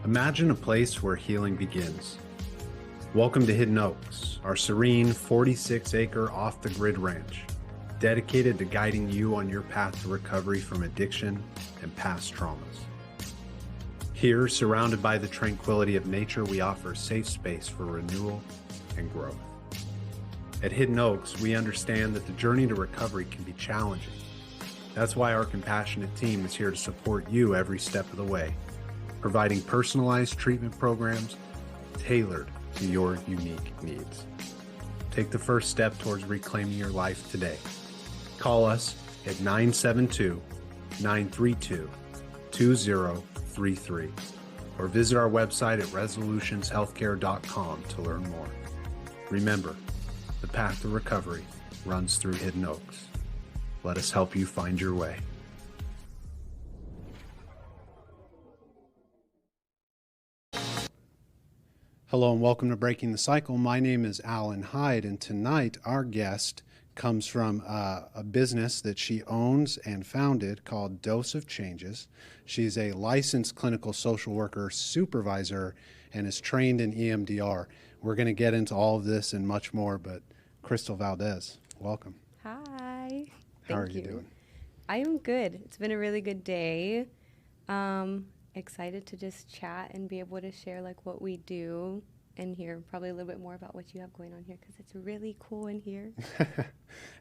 Imagine a place where healing begins. Welcome to Hidden Oaks, our serene 46-acre off-the-grid ranch, dedicated to guiding you on your path to recovery from addiction and past traumas. Here, surrounded by the tranquility of nature, we offer a safe space for renewal and growth. At Hidden Oaks, we understand that the journey to recovery can be challenging. That's why our compassionate team is here to support you every step of the way, providing personalized treatment programs tailored to your unique needs. Take the first step towards reclaiming your life today. Call us at 972-932-2033 or visit our website at resolutionshealthcare.com to learn more. Remember, the path to recovery runs through Hidden Oaks. Let us help you find your way. Hello and welcome to Breaking the Cycle. My name is Alan Hyde, and tonight our guest comes from a business that she owns and founded called Dose of Changes. She's a licensed clinical social worker supervisor and is trained in EMDR. We're going to get into all of this and much more, but Crystal Valdez, welcome. Hi. How are you doing? I am good. It's been a really good day. Excited to just chat and be able to share like what we do and hear probably a little bit more about what you have going on here because it's really cool in here.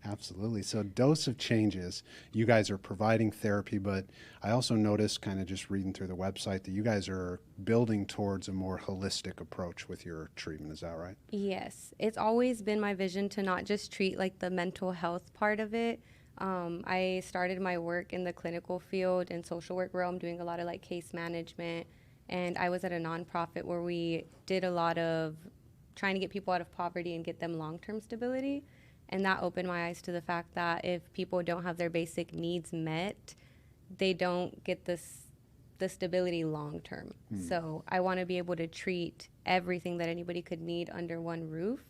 Absolutely. So Dose of Changes, you guys are providing therapy, but I also noticed kind of just reading through the website that you guys are building towards a more holistic approach with your treatment. Is that right? Yes. It's always been my vision to not just treat like the mental health part of it. I started my work in the clinical field and social work realm, doing a lot of like case management. And I was at a nonprofit where we did a lot of trying to get people out of poverty and get them long-term stability. And that opened my eyes to the fact that if people don't have their basic needs met, they don't get the stability long-term. So I want to be able to treat everything that anybody could need under one roof.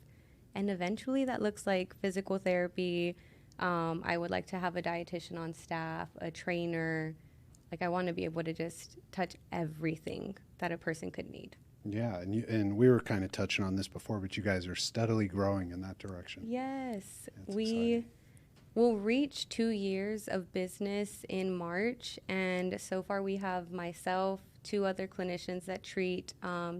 And eventually that looks like physical therapy. I would like to have a dietitian on staff, a trainer. Like I want to be able to just touch everything that a person could need. Yeah, and we were kind of touching on this before, but you guys are steadily growing in that direction. Yes, That's we exciting. will reach 2 years of business in March, and so far we have myself, 2 other clinicians that treat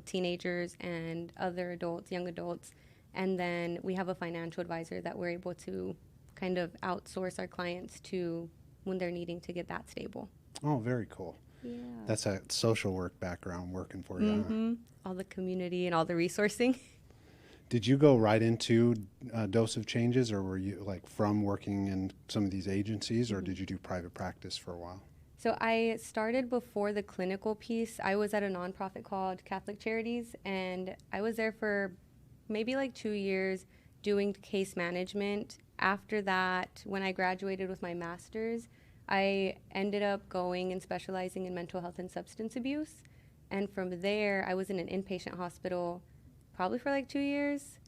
teenagers and other adults, young adults, and then we have a financial advisor that we're able to kind of outsource our clients to when they're needing to get that stable. Oh, very cool. Yeah. That's a social work background working for you. Huh? All the community and all the resourcing. Did you go right into Dose of Changes, or were you like from working in some of these agencies, or did you do private practice for a while? So I started before the clinical piece. I was at a nonprofit called Catholic Charities, and I was there for maybe like 2 years doing case management. After that, when I graduated with my master's, I ended up going and specializing in mental health and substance abuse. And from there, I was in an inpatient hospital probably for like 2 years.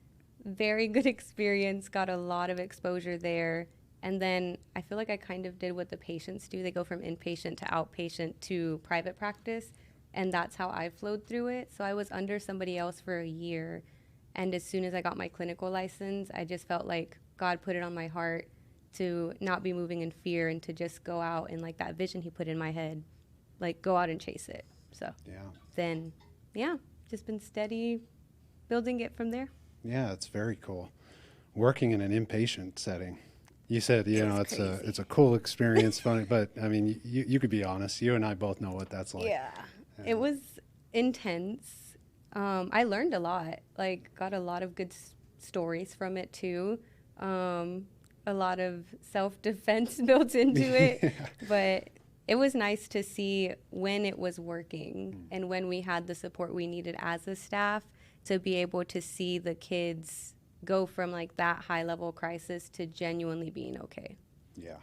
Very good experience, got a lot of exposure there. And then I feel like I kind of did what the patients do. They go from inpatient to outpatient to private practice. And that's how I flowed through it. So I was under somebody else for a year. And as soon as I got my clinical license, I just felt like God put it on my heart to not be moving in fear and to just go out and like that vision he put in my head, like go out and chase it. So then, just been steady building it from there. Yeah, it's very cool. Working in an inpatient setting. You said, it's a cool experience, funny, but I mean, you could be honest. You and I both know what that's like. Yeah. It was intense. I learned a lot, like got a lot of good stories from it too. A lot of self-defense built into it, but it was nice to see when it was working and when we had the support we needed as a staff to be able to see the kids go from like that high level crisis to genuinely being okay. Yeah.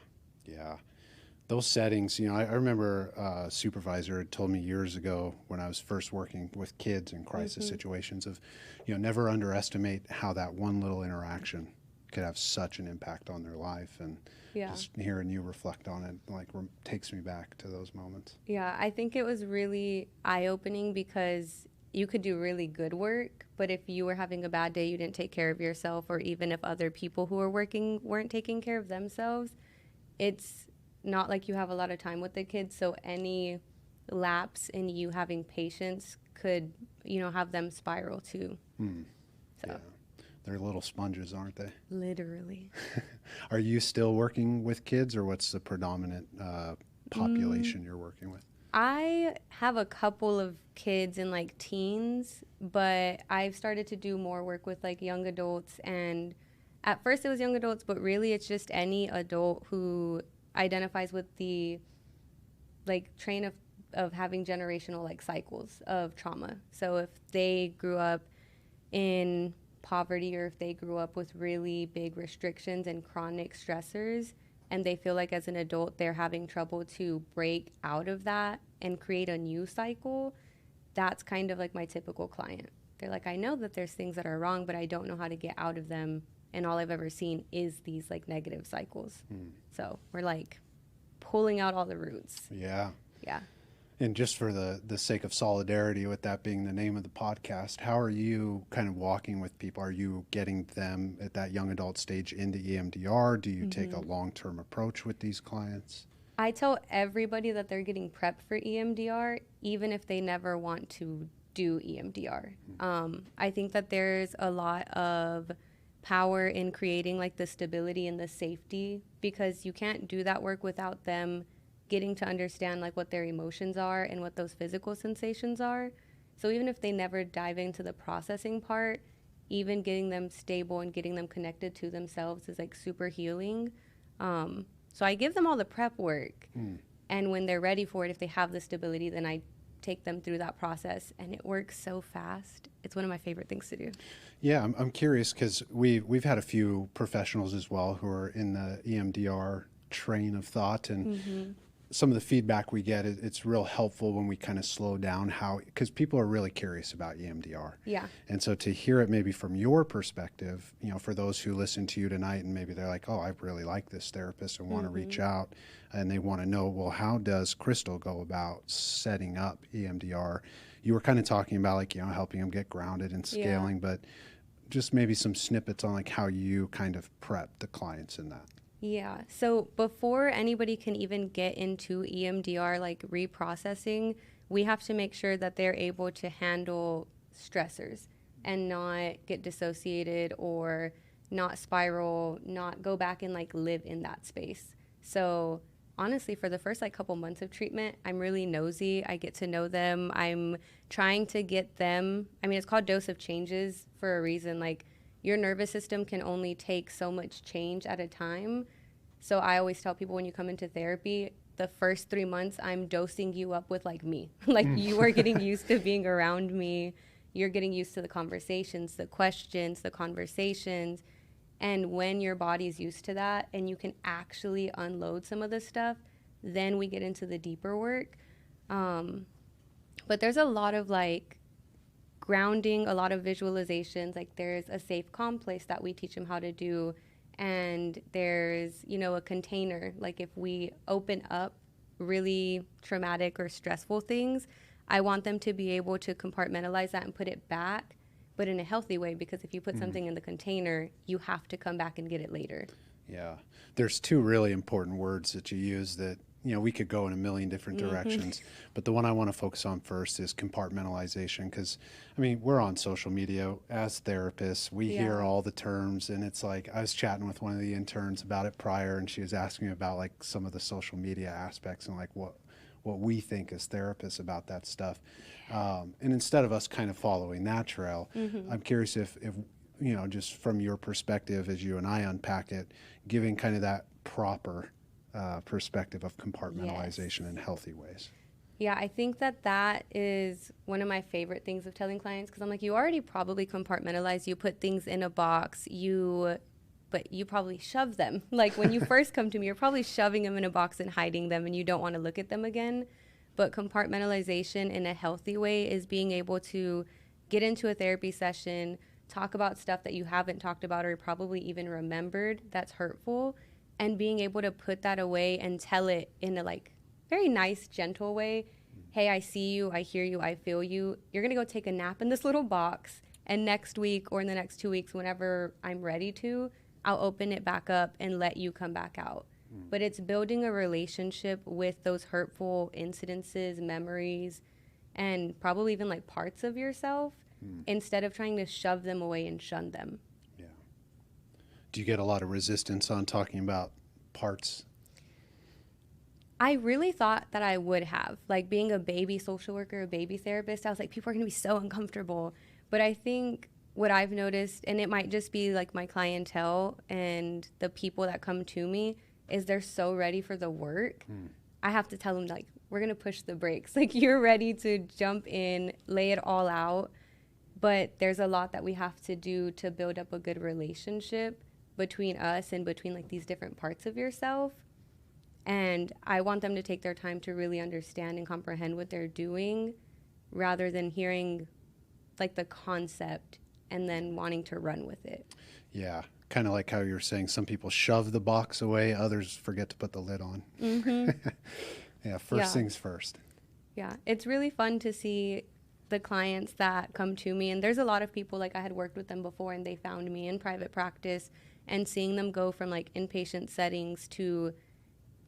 Those settings, I remember a supervisor had told me years ago when I was first working with kids in crisis situations of, never underestimate how that one little interaction could have such an impact on their life. And Yeah. just hearing you reflect on it, like, takes me back to those moments. Yeah, I think it was really eye-opening because you could do really good work, but if you were having a bad day, you didn't take care of yourself, or even if other people who were working weren't taking care of themselves, it's not like you have a lot of time with the kids, so any lapse in you having patience could, have them spiral too. So. Yeah. They're little sponges, aren't they? Literally. Are you still working with kids, or what's the predominant population you're working with? I have a couple of kids and like teens, but I've started to do more work with like young adults. And at first it was young adults, but really it's just any adult who identifies with the like train of having generational like cycles of trauma. So if they grew up in poverty, or if they grew up with really big restrictions and chronic stressors, and they feel like as an adult they're having trouble to break out of that and create a new cycle, that's kind of like my typical client. They're like, I know that there's things that are wrong, but I don't know how to get out of them, and all I've ever seen is these like negative cycles. So we're like pulling out all the roots. Yeah. Yeah. And just for the sake of solidarity, with that being the name of the podcast, how are you kind of walking with people? Are you getting them at that young adult stage into EMDR? Do you take a long-term approach with these clients? I tell everybody that they're getting prepped for EMDR, even if they never want to do EMDR. I think that there's a lot of power in creating like the stability and the safety, because you can't do that work without them getting to understand like what their emotions are and what those physical sensations are. So even if they never dive into the processing part, even getting them stable and getting them connected to themselves is like super healing. So I give them all the prep work, and when they're ready for it, if they have the stability, then I take them through that process, and it works so fast. It's one of my favorite things to do. Yeah, I'm curious, because we've had a few professionals as well who are in the EMDR train of thought, and some of the feedback we get, it's real helpful when we kind of slow down because people are really curious about EMDR. Yeah. And so to hear it maybe from your perspective, for those who listen to you tonight and maybe they're like, oh, I really like this therapist and want to reach out, and they want to know, well, how does Crystal go about setting up EMDR? You were kind of talking about like, helping them get grounded and scaling, but just maybe some snippets on like how you kind of prep the clients in that. Yeah. So before anybody can even get into EMDR, like reprocessing, we have to make sure that they're able to handle stressors and not get dissociated or not spiral, not go back and like live in that space. So honestly, for the first like couple months of treatment, I'm really nosy. I get to know them. I'm trying to get them, it's called dose of changes for a reason. Like, your nervous system can only take so much change at a time. So I always tell people when you come into therapy, the first 3 months, I'm dosing you up with like me. Like you are getting used to being around me. You're getting used to the conversations, the questions, the conversations. And when your body's used to that and you can actually unload some of the stuff, then we get into the deeper work. But there's a lot of like grounding, a lot of visualizations. Like there's a safe calm place that we teach them how to do, and there's a container. Like if we open up really traumatic or stressful things, I want them to be able to compartmentalize that and put it back, but in a healthy way, because if you put something in the container, you have to come back and get it later. Yeah, there's two really important words that you use that we could go in a million different directions, but the one I want to focus on first is compartmentalization, because we're on social media as therapists. We hear all the terms, and it's like, I was chatting with one of the interns about it prior, and she was asking me about like some of the social media aspects and like what we think as therapists about that stuff. And instead of us kind of following that trail, I'm curious if just from your perspective, as you and I unpack it, giving kind of that proper perspective of compartmentalization in healthy ways. Yeah, I think that is one of my favorite things of telling clients, because I'm like, you already probably compartmentalize, you put things in a box, but you probably shove them. Like when you first come to me, you're probably shoving them in a box and hiding them, and you don't want to look at them again. But compartmentalization in a healthy way is being able to get into a therapy session, talk about stuff that you haven't talked about or probably even remembered that's hurtful, and being able to put that away and tell it in a like very nice, gentle way. Hey, I see you, I hear you, I feel you. You're gonna go take a nap in this little box, and next week or in the next 2 weeks, whenever I'm ready to, I'll open it back up and let you come back out. But it's building a relationship with those hurtful incidences, memories, and probably even like parts of yourself instead of trying to shove them away and shun them. Yeah. Do you get a lot of resistance on talking about parts? I really thought that I would have. Like being a baby social worker, a baby therapist, I was like, people are going to be so uncomfortable. But I think what I've noticed, and it might just be like my clientele and the people that come to me, is they're so ready for the work. I have to tell them, like, we're going to push the brakes. Like, you're ready to jump in, lay it all out. But there's a lot that we have to do to build up a good relationship between us and between, like, these different parts of yourself. And I want them to take their time to really understand and comprehend what they're doing rather than hearing, like, the concept and then wanting to run with it. Yeah. Kind of like how you're saying some people shove the box away, others forget to put the lid on. Yeah, first things first. Yeah, it's really fun to see the clients that come to me. And there's a lot of people, like I had worked with them before and they found me in private practice, and seeing them go from like inpatient settings to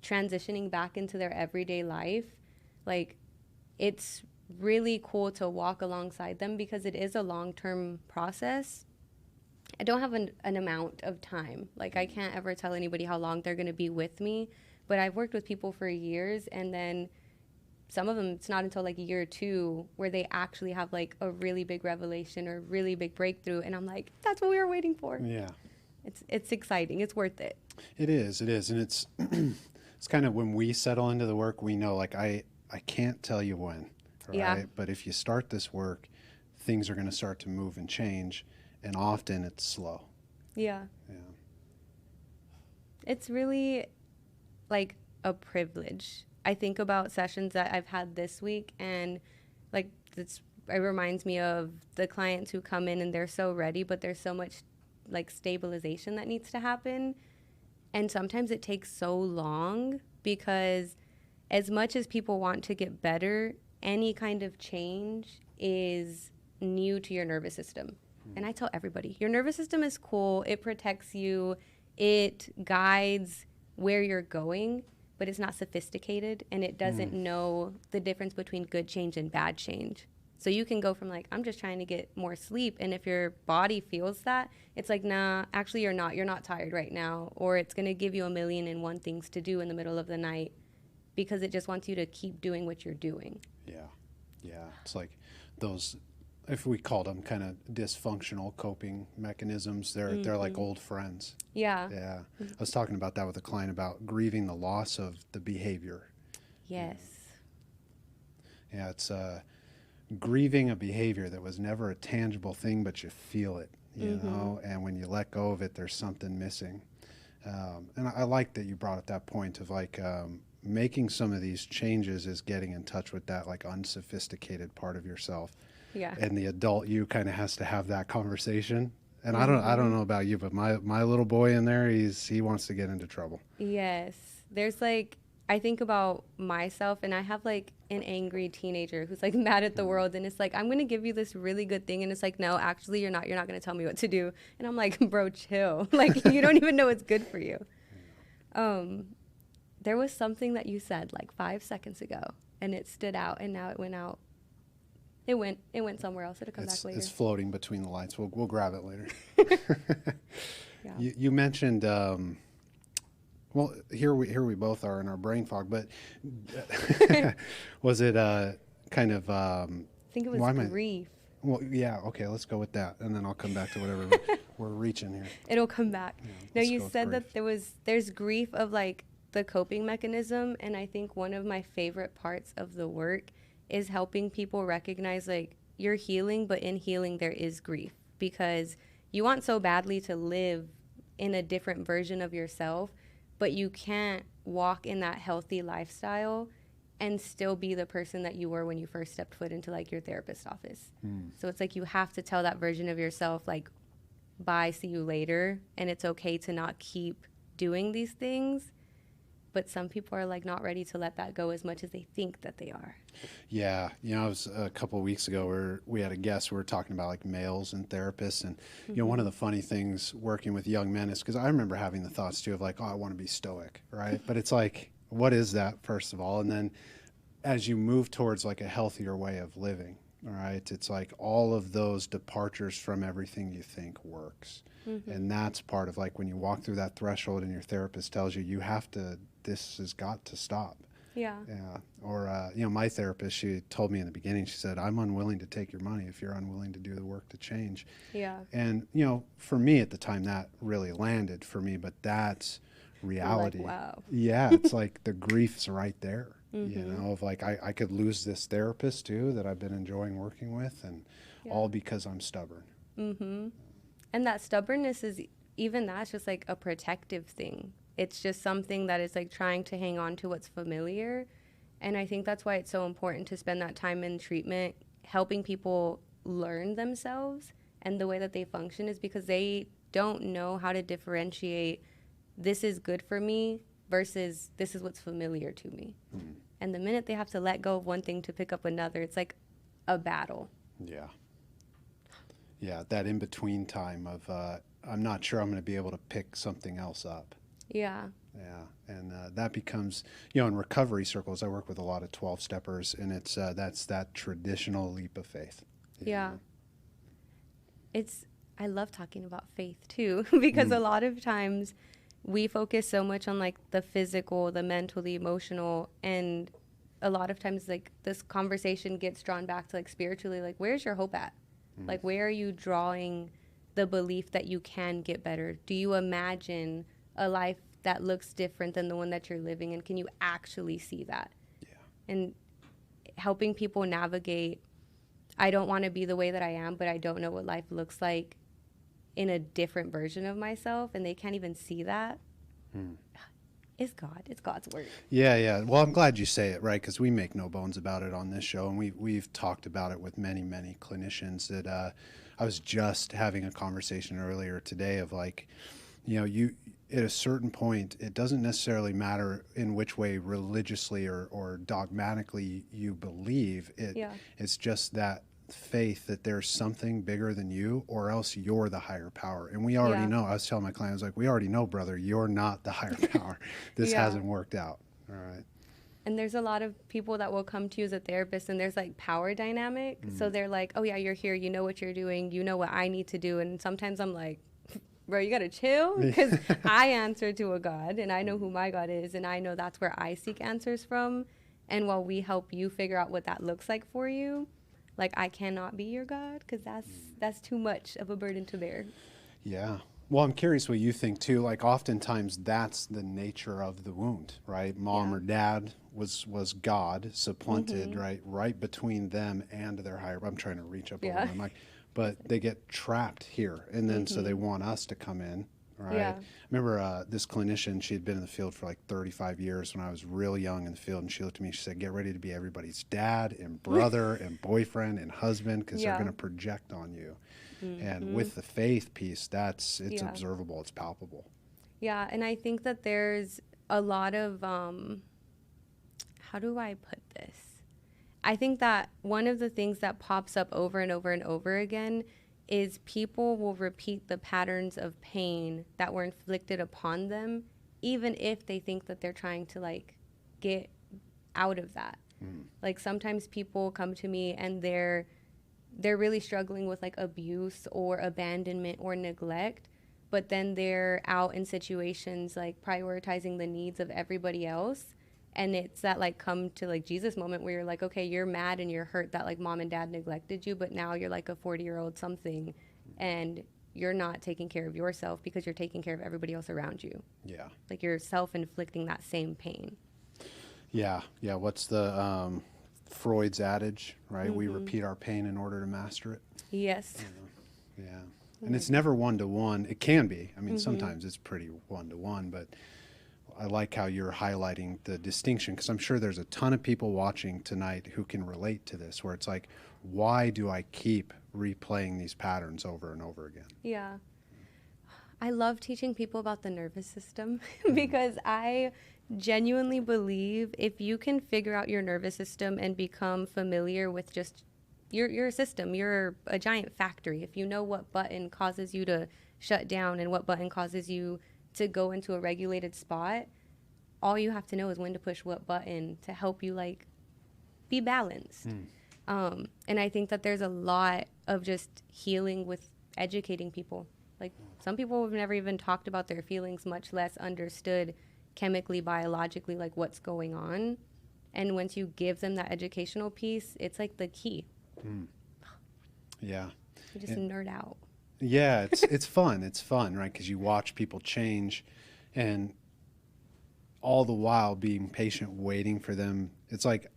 transitioning back into their everyday life. Like, it's really cool to walk alongside them because it is a long-term process. I don't have an amount of time. Like, I can't ever tell anybody how long they're going to be with me, but I've worked with people for years, and then some of them, it's not until like year 2 where they actually have like a really big revelation or really big breakthrough, and I'm like, that's what we were waiting for. Yeah. It's exciting. It's worth it. It is. And it's it's kind of when we settle into the work, we know, like, I can't tell you when, right? Yeah. But if you start this work, things are going to start to move and change. And often it's slow. Yeah. Yeah. It's really like a privilege. I think about sessions that I've had this week, and like it reminds me of the clients who come in and they're so ready, but there's so much like stabilization that needs to happen. And sometimes it takes so long because as much as people want to get better, any kind of change is new to your nervous system. And I tell everybody, your nervous system is cool. It protects you. It guides where you're going, but it's not sophisticated, and it doesn't know the difference between good change and bad change. So you can go from like, I'm just trying to get more sleep. And if your body feels that, it's like, nah, actually you're not. You're not tired right now. Or it's going to give you 1,000,001 things to do in the middle of the night because it just wants you to keep doing what you're doing. Yeah. Yeah. It's like those, if we called them kind of dysfunctional coping mechanisms, they're like old friends. Yeah. Yeah. I was talking about that with a client about grieving the loss of the behavior. Yes. Yeah, it's grieving a behavior that was never a tangible thing, but you feel it, you know, and when you let go of it, there's something missing. And I like that you brought up that point of like making some of these changes is getting in touch with that like unsophisticated part of yourself. Yeah. And the adult you kind of has to have that conversation. And I don't know about you, but my little boy in there, he wants to get into trouble. Yes. There's like, I think about myself, and I have like an angry teenager who's like mad at the world, and it's like, I'm going to give you this really good thing, and it's like, no, actually you're not going to tell me what to do. And I'm like, bro, chill. Like, you don't even know what's good for you. There was something that you said like 5 seconds ago, and it stood out, and now it went out. It went somewhere else. It'll come back later. It's floating between the lights. We'll grab it later. Yeah. You mentioned, well, here we both are in our brain fog, but was it kind of? I think it was grief. Well, yeah, okay, let's go with that, and then I'll come back to whatever we're reaching here. It'll come back. Yeah, no, you said that there's grief of like the coping mechanism, and I think one of my favorite parts of the work is helping people recognize like you're healing, but in healing there is grief, because you want so badly to live in a different version of yourself, but you can't walk in that healthy lifestyle and still be the person that you were when you first stepped foot into like your therapist's office. So it's like you have to tell that version of yourself like, bye, see you later, and it's okay to not keep doing these things. But some people are like not ready to let that go as much as they think that they are. Yeah, you know, it was a couple of weeks ago where we had a guest. We were talking about like males and therapists, and you know, one of the funny things working with young men is because I remember having the thoughts too of like, oh, I want to be stoic, right? But it's like, what is that first of all? And then as you move towards like a healthier way of living, all right, it's like all of those departures from everything you think works. And that's part of like when you walk through that threshold and your therapist tells you, you have to, this has got to stop. Yeah. Yeah. Or, you know, my therapist, she told me in the beginning, she said, I'm unwilling to take your money if you're unwilling to do the work to change. Yeah. And, you know, for me at the time, that really landed for me, but that's reality. Like, wow. Yeah. It's like the grief's right there, you know, of like, I could lose this therapist too that I've been enjoying working with, and all because I'm stubborn. And that stubbornness is, even that's just like a protective thing. It's just something that is like trying to hang on to what's familiar. And I think that's why it's so important to spend that time in treatment helping people learn themselves and the way that they function, is because they don't know how to differentiate this is good for me versus this is what's familiar to me. And the minute they have to let go of one thing to pick up another, it's like a battle. Yeah. Yeah, that in-between time of I'm not sure I'm going to be able to pick something else up. Yeah. Yeah, and that becomes, you know, in recovery circles, I work with a lot of 12-steppers, and it's that's that traditional leap of faith. Yeah. I love talking about faith too, because a lot of times we focus so much on like the physical, the mental, the emotional, and a lot of times like this conversation gets drawn back to like spiritually, like where's your hope at? Like where are you drawing the belief that you can get better? Do you imagine a life that looks different than the one that you're living in? Can you actually see that? Yeah. And helping people navigate, I don't want to be the way that I am, but I don't know what life looks like in a different version of myself, and they can't even see that. It's God. It's God's work. Yeah, yeah. Well, I'm glad you say it, right? Because we make no bones about it on this show, and we've talked about it with many, many clinicians. That I was just having a conversation earlier today of like, you know, you at a certain point, it doesn't necessarily matter in which way religiously or dogmatically you believe. It's just that faith that there's something bigger than you, or else you're the higher power. And we already know. I was telling my client, I was like, we already know, brother, you're not the higher power. This hasn't worked out. All right. And there's a lot of people that will come to you as a therapist, and there's like power dynamic. So they're like, oh yeah, you're here, you know what you're doing, you know what I need to do. And sometimes I'm like, bro, you gotta chill, because I answer to a God, and I know who my God is, and I know that's where I seek answers from. And while we help you figure out what that looks like for you, like I cannot be your God, because that's too much of a burden to bear. Yeah. Well, I'm curious what you think too. Like oftentimes that's the nature of the wound, right? Mom or dad was God supplanted, right between them and their higher. I'm trying to reach up over my mic, but they get trapped here, and then so they want us to come in. Right. Yeah. I remember this clinician, she had been in the field for like 35 years when I was real young in the field, and she looked at me, she said, get ready to be everybody's dad and brother and boyfriend and husband, because they're going to project on you. And with the faith piece, it's observable, it's palpable. Yeah, and I think that there's a lot of, how do I put this? I think that one of the things that pops up over and over and over again is people will repeat the patterns of pain that were inflicted upon them, even if they think that they're trying to like get out of that. Like sometimes people come to me and they're really struggling with like abuse or abandonment or neglect, but then they're out in situations like prioritizing the needs of everybody else. And it's that like come to like Jesus moment where you're like, okay, you're mad and you're hurt that like mom and dad neglected you, but now you're like a 40-year-old something, and you're not taking care of yourself because you're taking care of everybody else around you. Yeah. Like you're self-inflicting that same pain. Yeah. Yeah. What's the Freud's adage, right? We repeat our pain in order to master it. Yes. Yeah. And it's never one-to-one. It can be. I mean, sometimes it's pretty one-to-one, but I like how you're highlighting the distinction, because I'm sure there's a ton of people watching tonight who can relate to this, where it's like, why do I keep replaying these patterns over and over again? Yeah. I love teaching people about the nervous system because I genuinely believe if you can figure out your nervous system and become familiar with just your system, you're a giant factory. If you know what button causes you to shut down and what button causes you to go into a regulated spot, all you have to know is when to push what button to help you like be balanced. And I think that there's a lot of just healing with educating people. Like some people have never even talked about their feelings, much less understood chemically, biologically, like what's going on. And once you give them that educational piece, it's like the key. Yeah. You just nerd out. Yeah, it's fun. It's fun, right? Because you watch people change, and all the while being patient, waiting for them. It's like,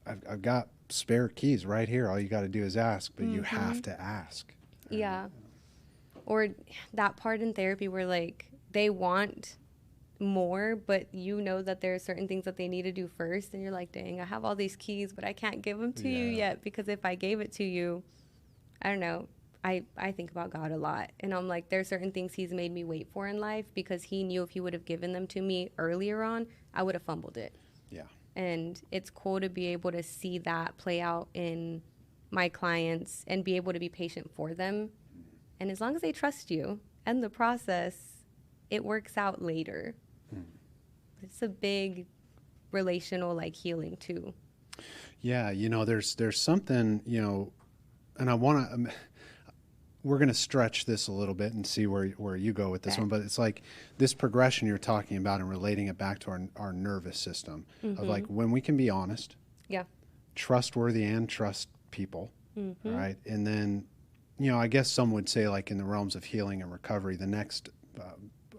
I've got spare keys right here. All you got to do is ask, but you have to ask. Yeah. Or that part in therapy where like they want more, but you know that there are certain things that they need to do first, and you're like, dang, I have all these keys, but I can't give them to you yet, because if I gave it to you, I don't know, I think about God a lot, and I'm like, there's certain things he's made me wait for in life because he knew if he would have given them to me earlier on, I would have fumbled it. Yeah. And it's cool to be able to see that play out in my clients and be able to be patient for them. And as long as they trust you and the process, it works out later. It's a big relational like healing too. Yeah, there's something, and I want to, we're going to stretch this a little bit and see where you go with this one, but it's like this progression you're talking about and relating it back to our nervous system of like when we can be honest, trustworthy and trust people, right? And then, I guess some would say like in the realms of healing and recovery, the next,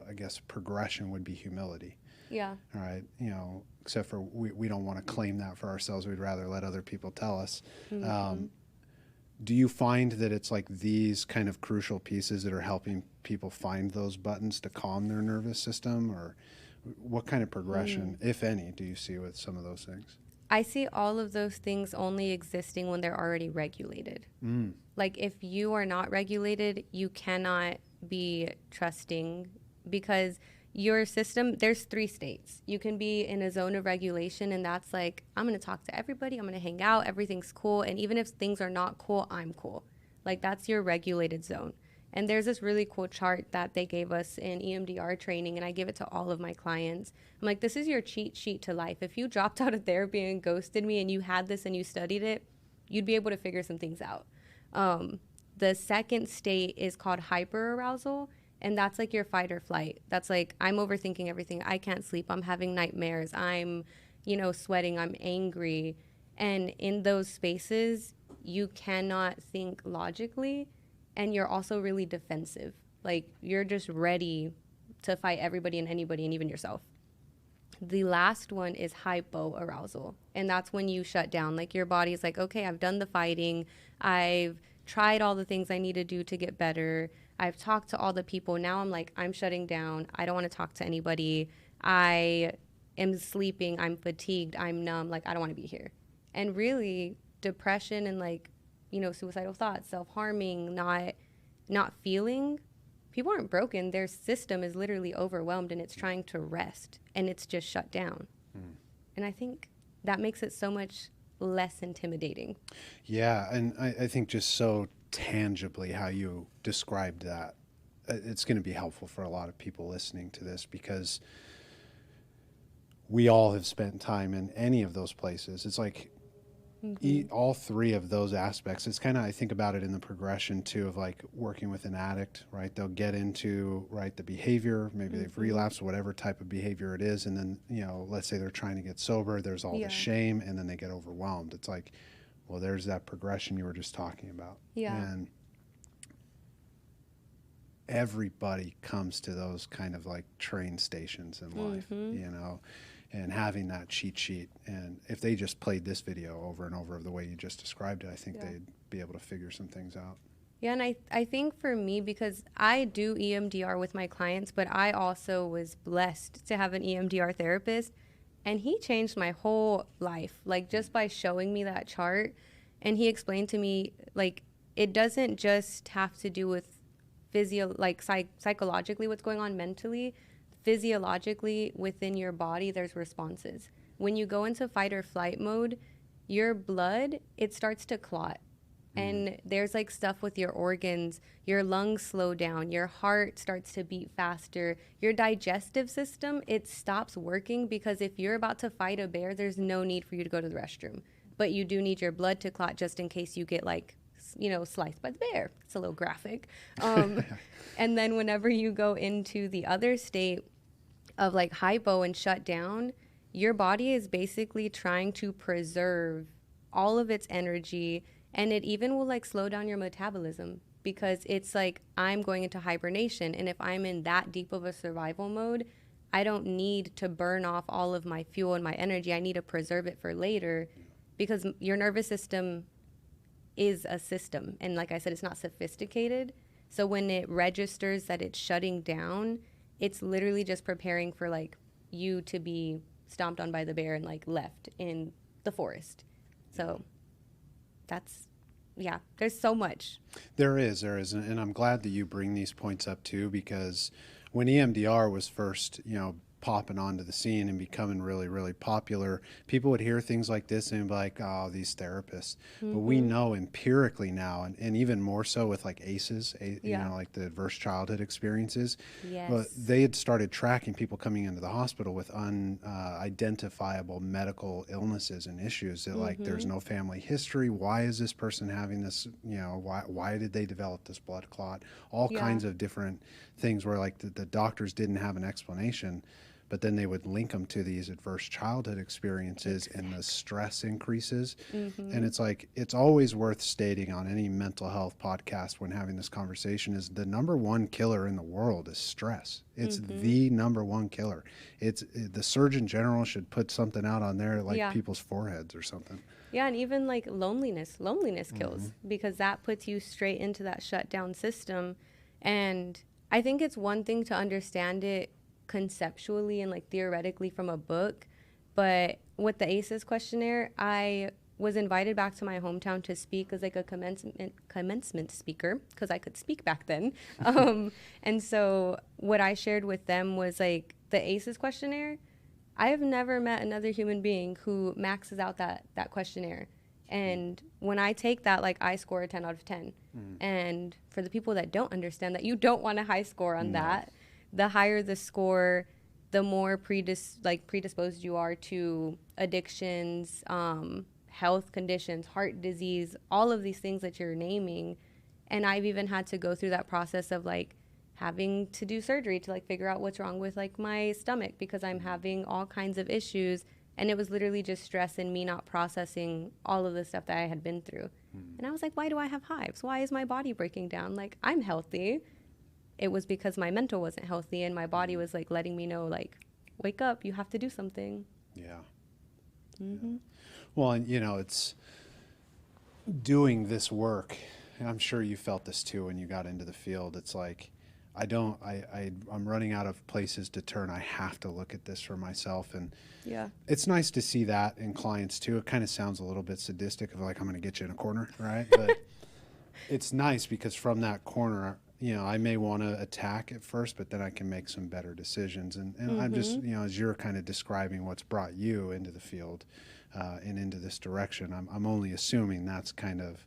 I guess, progression would be humility. Yeah. All right. Except for we don't want to claim that for ourselves. We'd rather let other people tell us. Do you find that it's like these kind of crucial pieces that are helping people find those buttons to calm their nervous system, or what kind of progression, if any, do you see with some of those things? I see all of those things only existing when they're already regulated. Like if you are not regulated, you cannot be trusting, because your system, there's 3 states. You can be in a zone of regulation, and that's like, I'm going to talk to everybody, I'm going to hang out, everything's cool, and even if things are not cool, I'm cool. Like that's your regulated zone. And there's this really cool chart that they gave us in EMDR training, and I give it to all of my clients. I'm like, this is your cheat sheet to life. If you dropped out of therapy and ghosted me and you had this and you studied it, you'd be able to figure some things out. The second state is called hyperarousal, and that's like your fight or flight. That's like, I'm overthinking everything. I can't sleep. I'm having nightmares. I'm, sweating. I'm angry. And in those spaces, you cannot think logically, and you're also really defensive. Like you're just ready to fight everybody and anybody and even yourself. The last one is hypoarousal, and that's when you shut down. Like your body's like, okay, I've done the fighting. I've tried all the things I need to do to get better. I've talked to all the people. Now I'm like, I'm shutting down. I don't want to talk to anybody. I am sleeping. I'm fatigued. I'm numb. Like, I don't want to be here. And really, depression and like, suicidal thoughts, self-harming, not feeling, people aren't broken. Their system is literally overwhelmed, and it's trying to rest, and it's just shut down. And I think that makes it so much less intimidating. Yeah, and I think just so tangibly how you described that, it's going to be helpful for a lot of people listening to this, because we all have spent time in any of those places. It's like all 3 of those aspects. It's kind of, I think about it in the progression too of like working with an addict, right? They'll get into, right, the behavior, maybe they've relapsed, whatever type of behavior it is. And then, let's say they're trying to get sober, there's all the shame, and then they get overwhelmed. It's like, well, there's that progression you were just talking about. Yeah. And everybody comes to those kind of like train stations in life, and having that cheat sheet. And if they just played this video over and over of the way you just described it, I think they'd be able to figure some things out. Yeah, and I think for me, because I do EMDR with my clients, but I also was blessed to have an EMDR therapist, and he changed my whole life, like just by showing me that chart. And he explained to me, like, it doesn't just have to do with psychologically what's going on mentally. Physiologically, within your body, there's responses. When you go into fight or flight mode, your blood, it starts to clot, and there's like stuff with your organs. Your lungs slow down, your heart starts to beat faster, your digestive system, it stops working, because if you're about to fight a bear, there's no need for you to go to the restroom, but you do need your blood to clot just in case you get like, sliced by the bear. It's a little graphic. And then whenever you go into the other state of like hypo and shut down, your body is basically trying to preserve all of its energy, and it even will like slow down your metabolism, because it's like, I'm going into hibernation, and if I'm in that deep of a survival mode, I don't need to burn off all of my fuel and my energy. I need to preserve it for later, because your nervous system is a system, and like I said, it's not sophisticated. So when it registers that it's shutting down, it's literally just preparing for like you to be stomped on by the bear and like left in the forest. So that's, yeah, there's so much. There is. And I'm glad that you bring these points up too, because when EMDR was first, popping onto the scene and becoming really, really popular, people would hear things like this and be like, oh, these therapists. But we know empirically now, and even more so with like ACEs, like the adverse childhood experiences, Yes. they had started tracking people coming into the hospital with unidentifiable medical illnesses and issues that like, there's no family history. Why is this person having this? Why did they develop this blood clot? All kinds of different things where like the doctors didn't have an explanation, but then they would link them to these adverse childhood experiences and the stress increases. And it's like, it's always worth stating on any mental health podcast when having this conversation is the number one killer in the world is stress. It's the number one killer. The Surgeon General should put something out on there like people's foreheads or something. Yeah, and even like loneliness kills, because that puts you straight into that shutdown system. And I think it's one thing to understand it conceptually and like theoretically from a book, but with the ACEs questionnaire, I was invited back to my hometown to speak as like a commencement speaker, because I could speak back then. And so what I shared with them was like the ACEs questionnaire. I have never met another human being who maxes out that questionnaire. And when I take that, like, I score a 10 out of 10. And for the people that don't understand that, you don't want a high score on that. The higher the score, the more predisposed you are to addictions, health conditions, heart disease, all of these things that you're naming. And I've even had to go through that process of like having to do surgery to like figure out what's wrong with like my stomach, because I'm having all kinds of issues. And it was literally just stress and me not processing all of the stuff that I had been through. And I was like, why do I have hives? Why is my body breaking down? Like, I'm healthy. It was because my mental wasn't healthy, and my body was like letting me know, like, wake up, you have to do something. Yeah. Well, and it's doing this work, and I'm sure you felt this too when you got into the field. It's like, I'm running out of places to turn. I have to look at this for myself. And it's nice to see that in clients too. It kind of sounds a little bit sadistic of like, I'm going to get you in a corner, right? But it's nice because from that corner, I may want to attack at first, but then I can make some better decisions. And I'm just, as you're kind of describing what's brought you into the field and into this direction, I'm only assuming that's kind of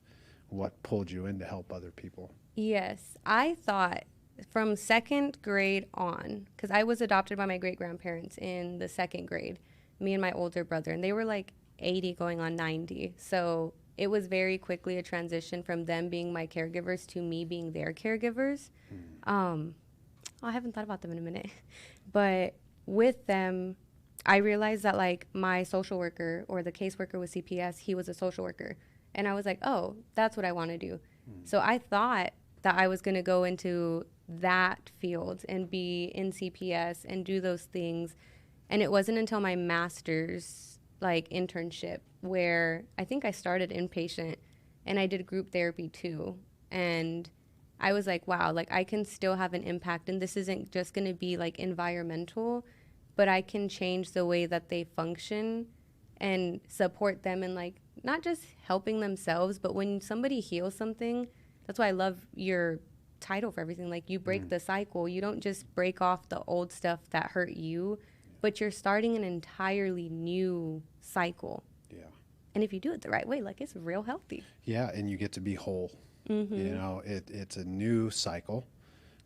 what pulled you in to help other people. Yes. I thought from second grade on, because I was adopted by my great-grandparents in the second grade, me and my older brother, and they were like 80 going on 90. So it was very quickly a transition from them being my caregivers to me being their caregivers. I haven't thought about them in a minute. But with them, I realized that like my social worker or the caseworker with CPS, he was a social worker. And I was like, oh, that's what I want to do. So I thought that I was going to go into that field and be in CPS and do those things. And it wasn't until my master's like internship where I think I started inpatient and I did group therapy too. And I was like, wow, like I can still have an impact. And this isn't just going to be like environmental, but I can change the way that they function and support them in like not just helping themselves, but when somebody heals something, that's why I love your title for everything. Like you break the cycle. You don't just break off the old stuff that hurt you, but you're starting an entirely new cycle. Yeah. And if you do it the right way, like it's real healthy. Yeah, and you get to be whole. You know, it's a new cycle.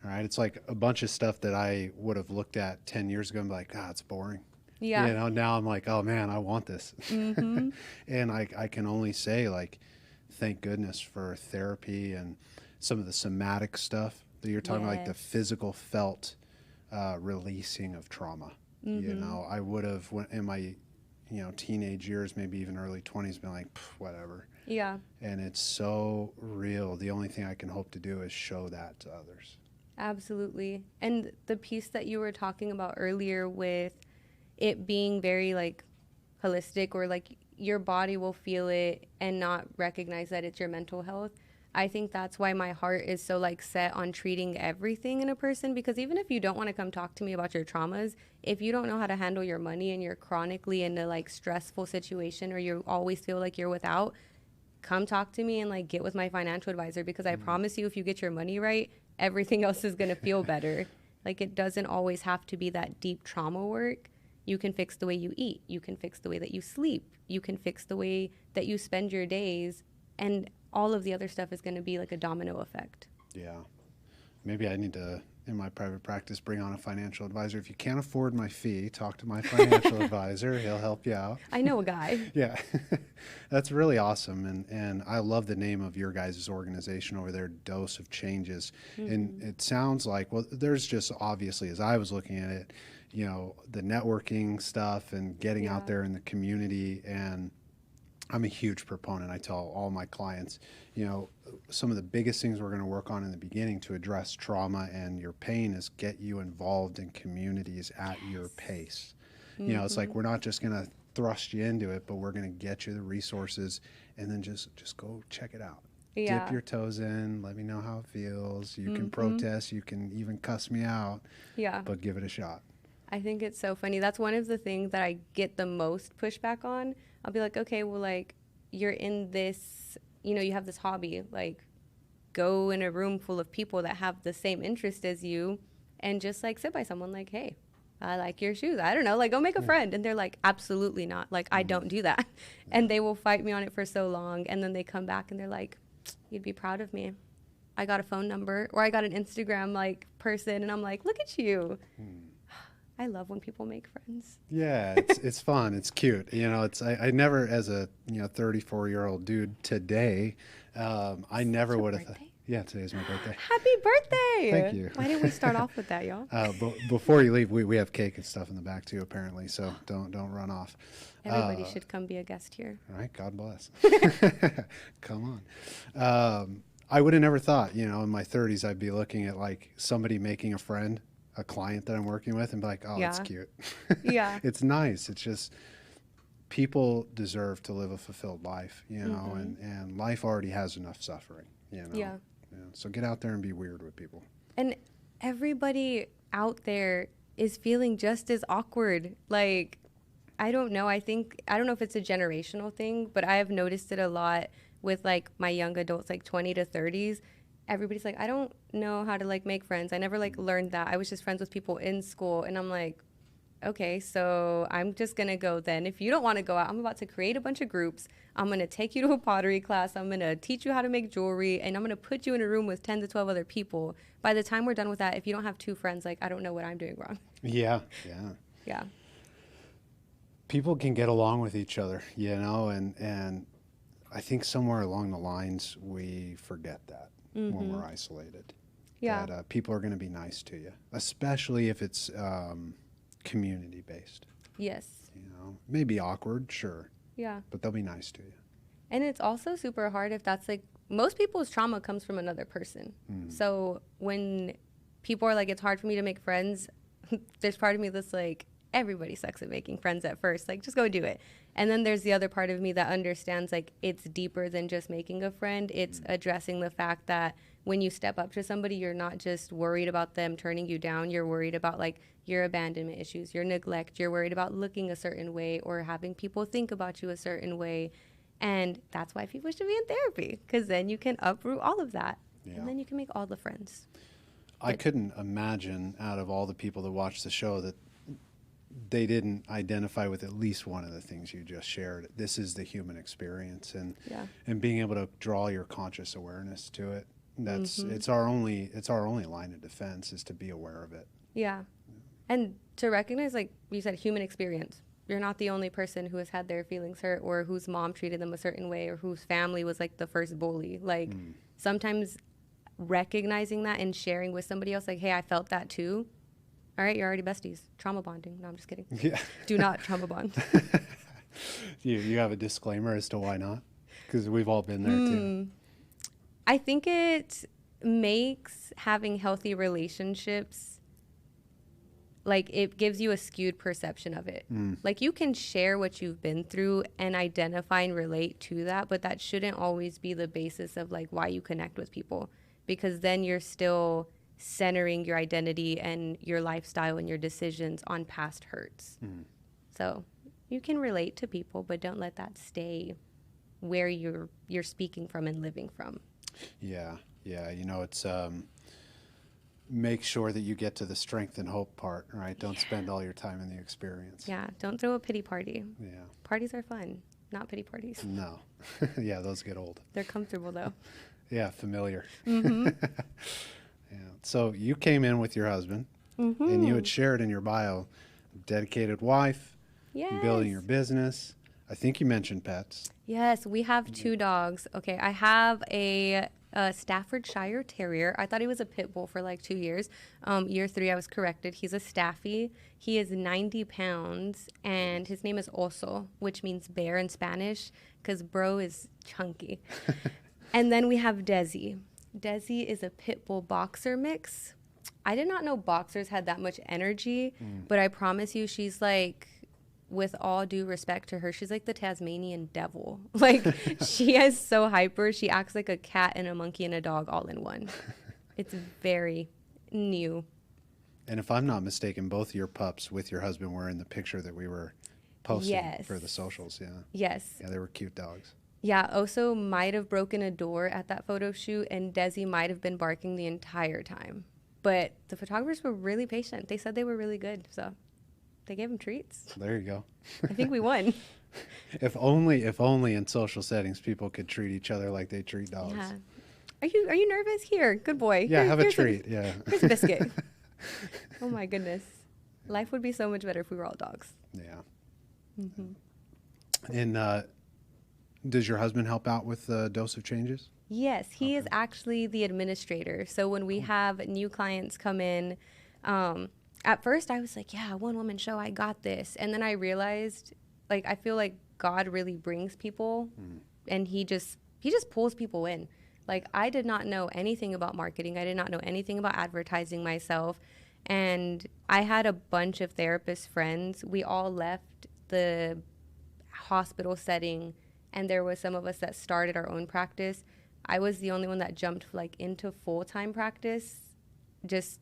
All right. It's like a bunch of stuff that I would have looked at 10 years ago and be like, it's boring. Yeah. You know, now I'm like, oh man, I want this. And I can only say, like, thank goodness for therapy and some of the somatic stuff that you're talking about, like the physical felt releasing of trauma. You know, I would have, in my, teenage years, maybe even early 20s, been like, whatever. Yeah. And it's so real. The only thing I can hope to do is show that to others. Absolutely. And the piece that you were talking about earlier with it being very like holistic, or like your body will feel it and not recognize that it's your mental health. I think that's why my heart is so like set on treating everything in a person, because even if you don't want to come talk to me about your traumas, if you don't know how to handle your money and you're chronically in a like stressful situation, or you always feel like you're without, come talk to me and like get with my financial advisor, because I promise you, if you get your money right, everything else is going to feel better. Like it doesn't always have to be that deep trauma work. You can fix the way you eat. You can fix the way that you sleep. You can fix the way that you spend your days. And all of the other stuff is going to be like a domino effect. Yeah. Maybe I need to, in my private practice, bring on a financial advisor. If you can't afford my fee, talk to my financial advisor. He'll help you out. I know a guy. Yeah. That's really awesome. And I love the name of your guys' organization over there, Dose of Changes. And it sounds like, well, there's just obviously, as I was looking at it, the networking stuff and getting out there in the community. And I'm a huge proponent. I tell all my clients, some of the biggest things we're going to work on in the beginning to address trauma and your pain is get you involved in communities at your pace. It's like, we're not just going to thrust you into it, but we're going to get you the resources, and then just go check it out. Dip your toes in, let me know how it feels. You can protest, you can even cuss me out, but give it a shot. I think it's so funny. That's one of the things that I get the most pushback on. I'll be like, okay, well, like, you're in this, you have this hobby. Like, go in a room full of people that have the same interest as you and just, like, sit by someone like, hey, I like your shoes. I don't know. Like, go make a friend. And they're like, absolutely not. Like, I don't do that. And they will fight me on it for so long. And then they come back and they're like, you'd be proud of me. I got a phone number, or I got an Instagram, like, person. And I'm like, look at you. I love when people make friends. Yeah, it's fun. It's cute. I never, as a 34-year-old dude today, I never would have. Yeah, today's my birthday. Happy birthday! Thank you. Why didn't we start off with that, y'all? Before you leave, we have cake and stuff in the back too, apparently. So don't run off. Everybody should come be a guest here. All right, God bless. Come on. I would have never thought, in my 30s, I'd be looking at like somebody making a friend, a client that I'm working with, and be like, oh, that's cute. Yeah. It's nice. It's just, people deserve to live a fulfilled life, and life already has enough suffering, Yeah. So get out there and be weird with people. And everybody out there is feeling just as awkward. Like, I don't know. I don't know if it's a generational thing, but I have noticed it a lot with like my young adults, like 20 to 30s. Everybody's like, I don't know how to like make friends. I never like learned that. I was just friends with people in school. And I'm like, okay, so I'm just going to go then. If you don't want to go out, I'm about to create a bunch of groups. I'm going to take you to a pottery class. I'm going to teach you how to make jewelry. And I'm going to put you in a room with 10 to 12 other people. By the time we're done with that, if you don't have 2 friends, like, I don't know what I'm doing wrong. Yeah. People can get along with each other, and I think somewhere along the lines we forget that when we're isolated. Yeah. That people are going to be nice to you, especially if it's community-based. Yes. Maybe awkward, sure. Yeah. But they'll be nice to you. And it's also super hard if that's like, most people's trauma comes from another person. So when people are like, it's hard for me to make friends, there's part of me that's like, everybody sucks at making friends at first. Like, just go do it. And then there's the other part of me that understands, like, it's deeper than just making a friend. It's addressing the fact that when you step up to somebody, you're not just worried about them turning you down. You're worried about, like, your abandonment issues, your neglect. You're worried about looking a certain way or having people think about you a certain way. And that's why people should be in therapy, because then you can uproot all of that. Yeah. And then you can make all the friends. I couldn't imagine, out of all the people that watch the show, that they didn't identify with at least one of the things you just shared. This is the human experience, and being able to draw your conscious awareness to it. That's it's our only line of defense, is to be aware of it. Yeah. And to recognize, like you said, human experience. You're not the only person who has had their feelings hurt, or whose mom treated them a certain way, or whose family was like the first bully. Like sometimes recognizing that and sharing with somebody else, like, hey, I felt that too. All right, you're already besties. Trauma bonding. No, I'm just kidding. Yeah. Do not trauma bond. You have a disclaimer as to why not? Because we've all been there too. I think it makes having healthy relationships, like, it gives you a skewed perception of it. Like, you can share what you've been through and identify and relate to that, but that shouldn't always be the basis of, like, why you connect with people, because then you're still centering your identity and your lifestyle and your decisions on past hurts. So you can relate to people, but don't let that stay where you're speaking from and living from. Yeah. You know, it's make sure that you get to the strength and hope part, right? Don't spend all your time in the experience. Yeah, don't throw a pity party. Yeah. Parties are fun, not pity parties. No. Yeah, those get old. They're comfortable, though. Yeah, familiar. Yeah. So you came in with your husband, and you had shared in your bio, dedicated wife, building your business. I think you mentioned pets. Yes, we have 2 dogs. Okay, I have a Staffordshire Terrier. I thought he was a pit bull for like 2 years. Year 3, I was corrected. He's a Staffy. He is 90 pounds, and his name is Oso, which means bear in Spanish, because bro is chunky. And then we have Desi. Desi is a pit bull boxer mix. I did not know boxers had that much energy, but I promise you, she's like, with all due respect to her, she's like the Tasmanian devil. Like, she is so hyper. She acts like a cat and a monkey and a dog all in one. It's very new. And if I'm not mistaken, both your pups with your husband were in the picture that we were posting for the socials. Yeah. Yes. Yeah, they were cute dogs. Yeah, Oso might have broken a door at that photo shoot, and Desi might have been barking the entire time. But the photographers were really patient. They said they were really good, so they gave him treats. There you go. I think we won. If only in social settings people could treat each other like they treat dogs. Yeah. Are you nervous? Here, good boy. Yeah, have a here's treat. Yeah. Here's a biscuit. Oh my goodness. Life would be so much better if we were all dogs. Yeah. And does your husband help out with the Dose of Changes? Yes, he is actually the administrator. So when we have new clients come in, at first I was like, yeah, one woman show, I got this. And then I realized, like, I feel like God really brings people and he just pulls people in. Like, I did not know anything about marketing. I did not know anything about advertising myself. And I had a bunch of therapist friends. We all left the hospital setting, and there was some of us that started our own practice. I was the only one that jumped like into full-time practice just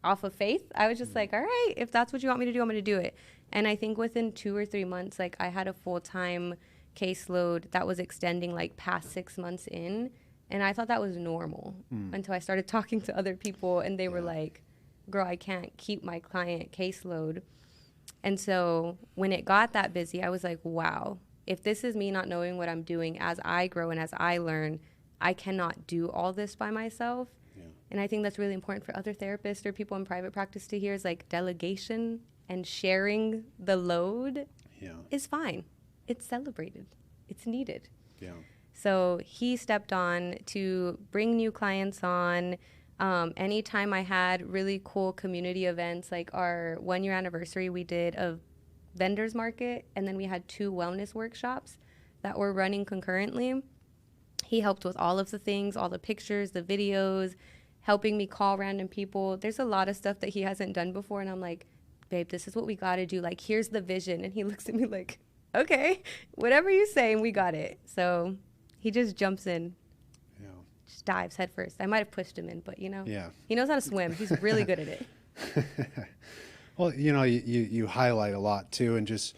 off of faith. I was just like, all right, if that's what you want me to do, I'm going to do it. And I think within 2 or 3 months, like, I had a full-time caseload that was extending like past 6 months in. And I thought that was normal until I started talking to other people, and they were like, girl, I can't keep my client caseload. And so when it got that busy, I was like, wow, if this is me not knowing what I'm doing as I grow and as I learn, I cannot do all this by myself. Yeah. And I think that's really important for other therapists or people in private practice to hear, is like delegation and sharing the load is fine. It's celebrated. It's needed. Yeah. So he stepped on to bring new clients on. Anytime I had really cool community events, like our 1-year anniversary, we did a vendors market, and then we had 2 wellness workshops that were running concurrently. He helped with all of the things, all the pictures, the videos, helping me call random people. There's a lot of stuff that he hasn't done before, and I'm like, babe, this is what we got to do. Like, here's the vision. And he looks at me like, okay, whatever you say, and we got it. So he just jumps in, just dives head first. I might have pushed him in, but he knows how to swim. He's really good at it. Well, you highlight a lot too, and just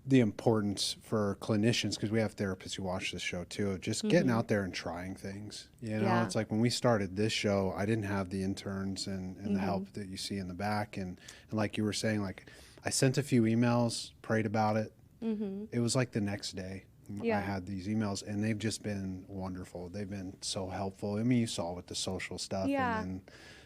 the importance for clinicians, because we have therapists who watch this show too, of just getting out there and trying things. It's like when we started this show, I didn't have the interns and the help that you see in the back. And like you were saying, like I sent a few emails, prayed about it. It was like the next day I had these emails, and they've just been wonderful. They've been so helpful. I mean, you saw with the social stuff and then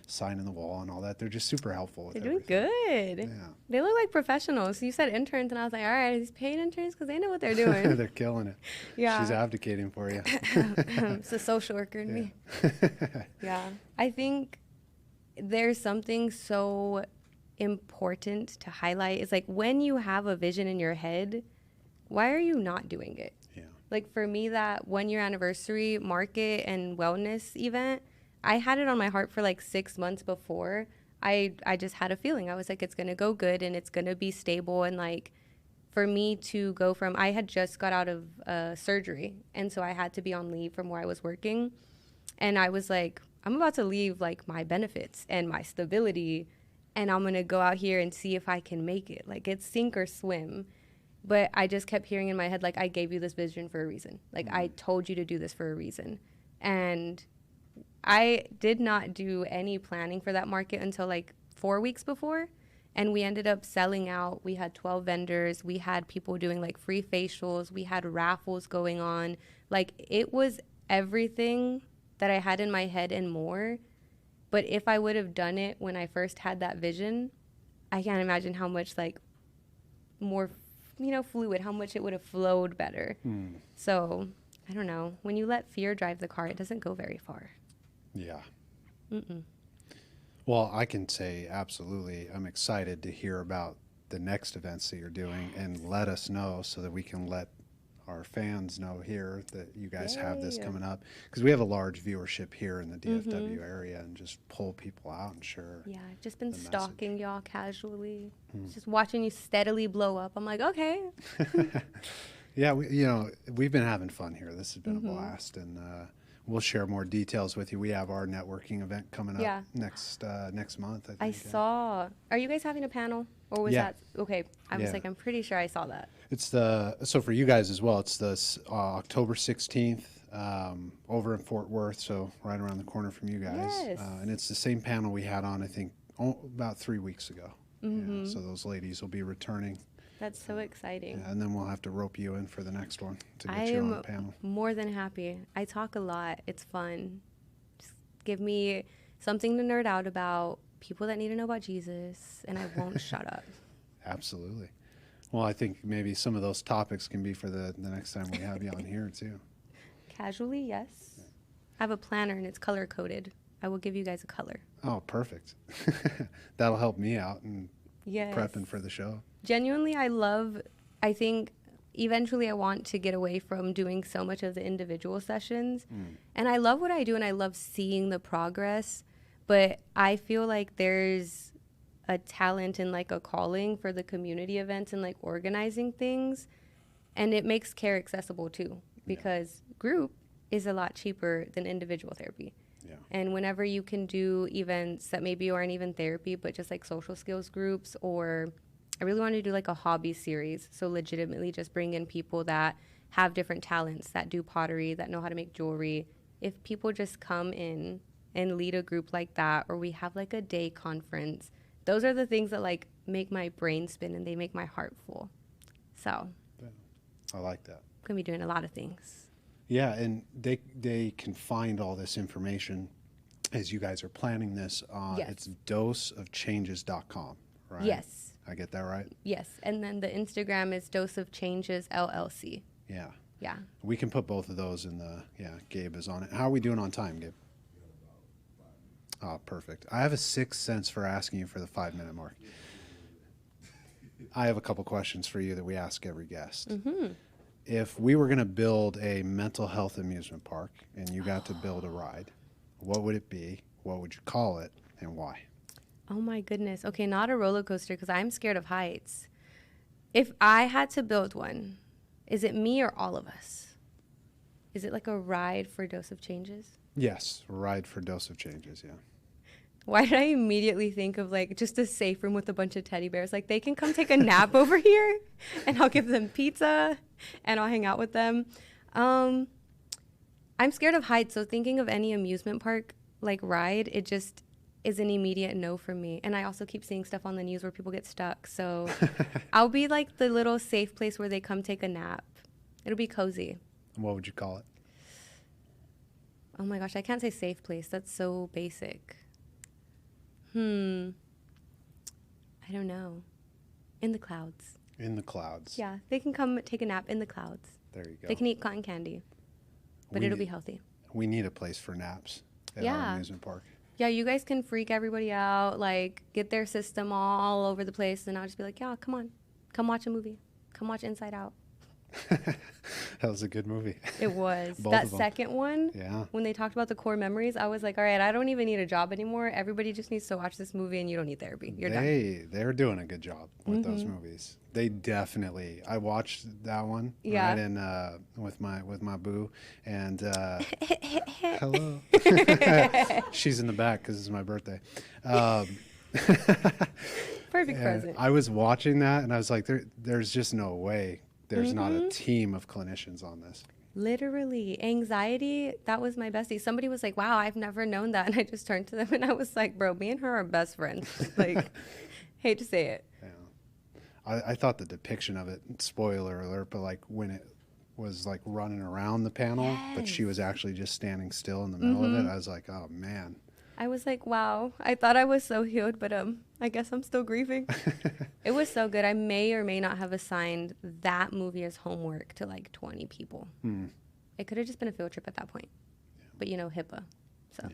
signing the wall and all that. They're just super helpful with everything. They're doing good. Yeah. They look like professionals. You said interns, and I was like, all right, these paid interns, because they know what they're doing. They're killing it. Yeah. She's advocating for you. It's a social worker in me. Yeah. I think there's something so important to highlight. It's like when you have a vision in your head, why are you not doing it? Yeah. Like for me, that 1 year anniversary market and wellness event, I had it on my heart for like 6 months before. I just had a feeling. I was like, it's going to go good and it's going to be stable. And like for me to go from, I had just got out of surgery. And so I had to be on leave from where I was working. And I was like, I'm about to leave like my benefits and my stability. And I'm going to go out here and see if I can make it. Like it's sink or swim. But I just kept hearing in my head, like, I gave you this vision for a reason. Like I told you to do this for a reason. And I did not do any planning for that market until like 4 weeks before. And we ended up selling out. We had 12 vendors. We had people doing like free facials. We had raffles going on. Like it was everything that I had in my head and more. But if I would have done it when I first had that vision, I can't imagine how much like more, fluid, how much it would have flowed better. So I don't know. When you let fear drive the car, it doesn't go very far. Yeah. Well, I can say absolutely. I'm excited to hear about the next events that you're doing and let us know so that we can let our fans know here that you guys have this coming up, because we have a large viewership here in the DFW area, and just pull people out and share. Yeah, I've just been stalking y'all casually, just watching you steadily blow up. I'm like, okay. Yeah, we've been having fun here. This has been a blast, and we'll share more details with you. We have our networking event coming up next month, I think. I saw. Are you guys having a panel? Or was that? Okay. I was like, I'm pretty sure I saw that. It's so for you guys as well, it's the October 16th over in Fort Worth, so right around the corner from you guys. Yes. And it's the same panel we had on, I think, about 3 weeks ago. Yeah, so those ladies will be returning. That's so exciting. Yeah, and then we'll have to rope you in for the next one to get you on the panel. More than happy. I talk a lot. It's fun. Just give me something to nerd out about, people that need to know about Jesus, and I won't shut up. Absolutely. Well, I think maybe some of those topics can be for the next time we have you on here, too. Casually, yes. Yeah. I have a planner, and it's color-coded. I will give you guys a color. Oh, perfect. That'll help me out in prepping for the show. Genuinely, I think eventually I want to get away from doing so much of the individual sessions. And I love what I do, and I love seeing the progress. But I feel like there's a talent and like a calling for the community events and like organizing things. And it makes care accessible too, because group is a lot cheaper than individual therapy. Yeah. And whenever you can do events that maybe aren't even therapy, but just like social skills groups, or I really want to do like a hobby series. So legitimately just bring in people that have different talents, that do pottery, that know how to make jewelry. If people just come in and lead a group like that, or we have like a day conference, those are the things that like make my brain spin and they make my heart full. So I like that. I'm gonna be doing a lot of things. Yeah, and they can find all this information as you guys are planning this. It's doseofchanges.com, right? Yes. I get that right? Yes, and then the Instagram is Dose of Changes LLC. Yeah. Yeah. We can put both of those in Gabe is on it. How are we doing on time, Gabe? Oh, perfect. I have a sixth sense for asking you for the 5-minute mark. I have a couple questions for you that we ask every guest. If we were going to build a mental health amusement park and you got to build a ride, what would it be? What would you call it, and why? Oh my goodness. Okay, not a roller coaster because I'm scared of heights. If I had to build one, is it me or all of us? Is it like a ride for Dose of Changes? Yes, ride for Dose of Changes, yeah. Why did I immediately think of like just a safe room with a bunch of teddy bears? Like they can come take a nap over here and I'll give them pizza and I'll hang out with them. I'm scared of heights, so thinking of any amusement park like ride, it just is an immediate no for me. And I also keep seeing stuff on the news where people get stuck. So I'll be like the little safe place where they come take a nap. It'll be cozy. What would you call it? Oh my gosh, I can't say safe place. That's so basic. I don't know. In the clouds. In the clouds. Yeah, they can come take a nap in the clouds. There you go. They can eat cotton candy, but it'll be healthy. We need a place for naps at our amusement park. Yeah, you guys can freak everybody out, like get their system all over the place, and I'll just be like, yeah, come on. Come watch a movie. Come watch Inside Out. That was a good movie. It was. Both That of them. second one, Yeah. when they talked about the core memories, I was like, all right, I don't even need a job anymore. Everybody just needs to watch this movie and you don't need therapy. You're done. They're doing a good job with those movies. They definitely. I watched that one. Yeah. Right, and with my boo, and hello. She's in the back because it's my birthday. Perfect present. I was watching that and I was like, there's just no way there's not a team of clinicians on this. Literally, anxiety, that was my bestie. Somebody was like, wow, I've never known that. And I just turned to them and I was like, bro, me and her are best friends. Like, hate to say it. Yeah. I thought the depiction of it, spoiler alert, but like when it was like running around the panel, but she was actually just standing still in the middle of it, I was like, oh man. I was like, wow, I thought I was so healed, but I guess I'm still grieving. It was so good. I may or may not have assigned that movie as homework to like 20 people. It could have just been a field trip at that point. Yeah. But you know, HIPAA. So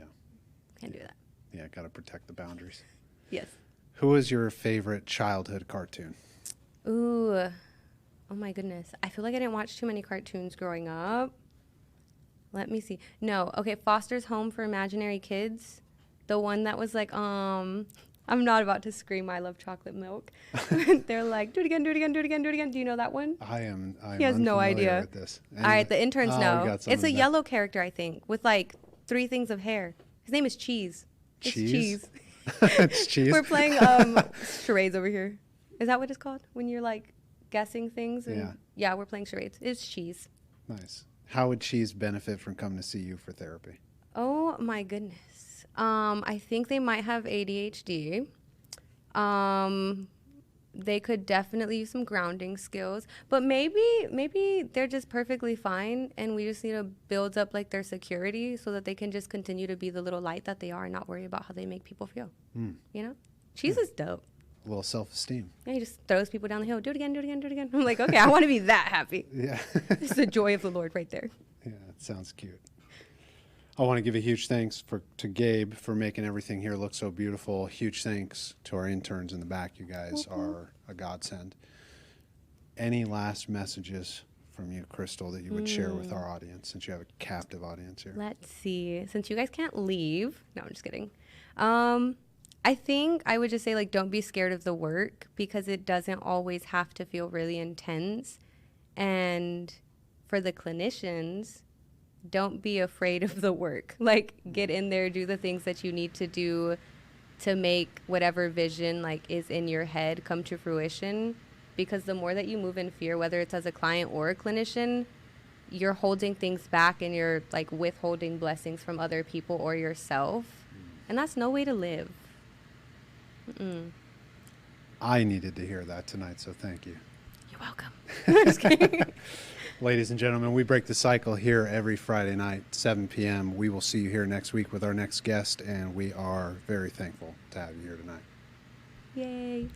can't do that. Yeah, got to protect the boundaries. Yes. Who was your favorite childhood cartoon? Ooh, oh my goodness. I feel like I didn't watch too many cartoons growing up. Let me see. No, okay, Foster's Home for Imaginary Kids. The one that was like, I'm not about to scream, I love chocolate milk. They're like, do it again, do it again, do it again, do it again. Do you know that one? I'm He has no idea. with this. All right, the interns know. It's a yellow. yellow character, I think, with like 3 things of hair. His name is Cheese. It's Cheese? It's cheese? We're playing charades over here. Is that what it's called? When you're like guessing things? And, yeah, we're playing charades. It's Cheese. Nice. How would Cheese benefit from coming to see you for therapy? Oh my goodness. I think they might have ADHD. They could definitely use some grounding skills, but maybe they're just perfectly fine and we just need to build up like their security so that they can just continue to be the little light that they are and not worry about how they make people feel. You know? Cheese is dope. A little self-esteem. Yeah, he just throws people down the hill. Do it again, do it again, do it again. I'm like, okay, I want to be that happy. Yeah. It's the joy of the Lord right there. Yeah, it sounds cute. I want to give a huge thanks to Gabe for making everything here look so beautiful. Huge thanks to our interns in the back. You guys are a godsend. Any last messages from you, Crystal, that you would share with our audience, since you have a captive audience here? Let's see. Since you guys can't leave. No, I'm just kidding. I think I would just say, like, don't be scared of the work because it doesn't always have to feel really intense. And for the clinicians, don't be afraid of the work. Like, get in there, do the things that you need to do to make whatever vision, like, is in your head come to fruition. Because the more that you move in fear, whether it's as a client or a clinician, you're holding things back and you're, like, withholding blessings from other people or yourself. And that's no way to live. I needed to hear that tonight, so thank you. You're welcome. Just kidding. Ladies and gentlemen, we break the cycle here every Friday night, 7 p.m. We will see you here next week with our next guest, and we are very thankful to have you here tonight. Yay.